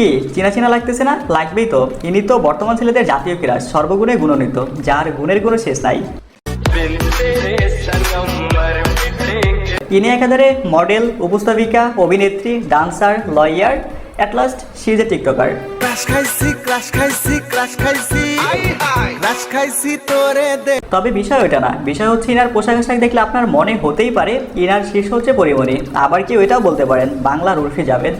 কি চেনা চেনা লাগতেছে না? লাগবেই তো, ইনি তো বর্তমান ছেলেদের জাতীয় ক্রাশ, সর্বগুণে গুণান্বিত, যার গুণের কোনো শেষ নাই। ইনি একাধারে মডেল, উপস্থাপিকা, অভিনেত্রী, dancer, lawyer, at last she is a TikToker. তবে বিষয় ওইটা না, বিষয় হচ্ছে ইনার পোশাক আশাক দেখলে আপনার মনে হতেই পারে ইনার শীর্ষ হচ্ছে পরিমণি। আবার কেউ এটাও বলতে পারেন বাংলার উর্ফি জাভেদ।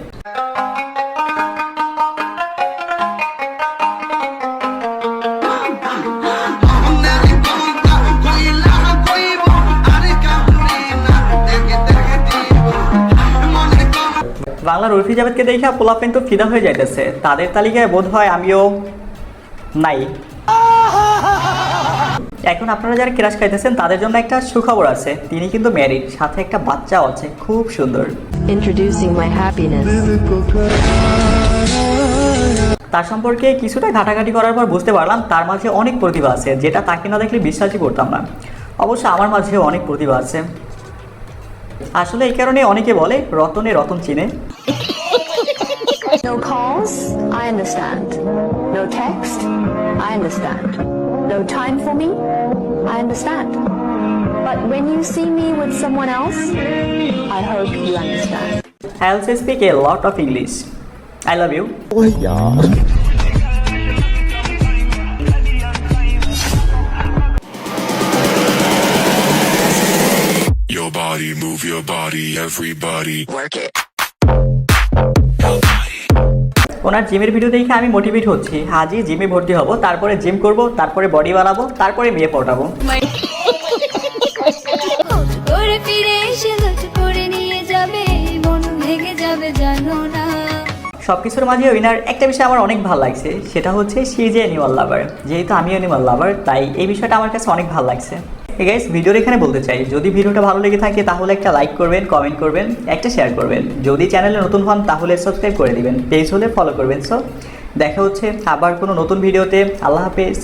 বাংলার উর্ফি জাভেদকে দেখে পোলাপেন তো ফিদা হয়ে যাইতেছে, তাদের তালিকায় বোধ হয় আমিও নাই। এখন আপনারা যারা ক্রাশ খাইতেছেন তাদের জন্য একটা সুখবর আছে, তিনি কিন্তু ম্যারিড, সাথে একটা বাচ্চাও আছে, খুব সুন্দর। Introducing my happiness. তার সম্পর্কে কিছুটা ঘাটাঘাটি করার পর বুঝতে পারলাম তার মাঝে অনেক প্রতিভা আছে, যেটা তাকে না দেখলে বিশ্বাসই করতাম না। অবশ্য আমার মাঝেও অনেক প্রতিভা আছে। আসলে এই কারণে অনেকে বলে রতনে রতন চিনে। No calls, I understand. No text, I understand. No time for me, I understand. But when you see me with someone else, I hope you understand. I also speak a lot of English. I love you. Oh yeah. Your body, move your body, everybody. Work it. ওনার জিমের video দেখে আমি motivate হচ্ছি, আজই জিমে ভর্তি হব, তারপরে gym করব, তারপরে বডি বানাবো, তারপরে মেয়ে পটাবো। সবকিছুর মাঝে উইনার একটা বিষয় আমার অনেক ভালো লাগছে, সেটা হচ্ছে সে যে অ্যানিমাল লাভার। যেহেতু আমি অ্যানিমাল লাভার, তাই এই বিষয়টা আমার কাছে অনেক ভালো লাগছে। গাইস, ভিডিওর এখানে বলতে চাই, যদি ভিডিওটা ভালো লেগে থাকে তাহলে একটা লাইক করবেন, কমেন্ট করবেন, একটা শেয়ার করবেন। যদি চ্যানেলে নতুন হন তাহলে সাবস্ক্রাইব করে দিবেন, পেজ হলে ফলো করবেন। সো দেখা হচ্ছে আবার কোনো নতুন ভিডিওতে। আল্লাহ হাফেজ।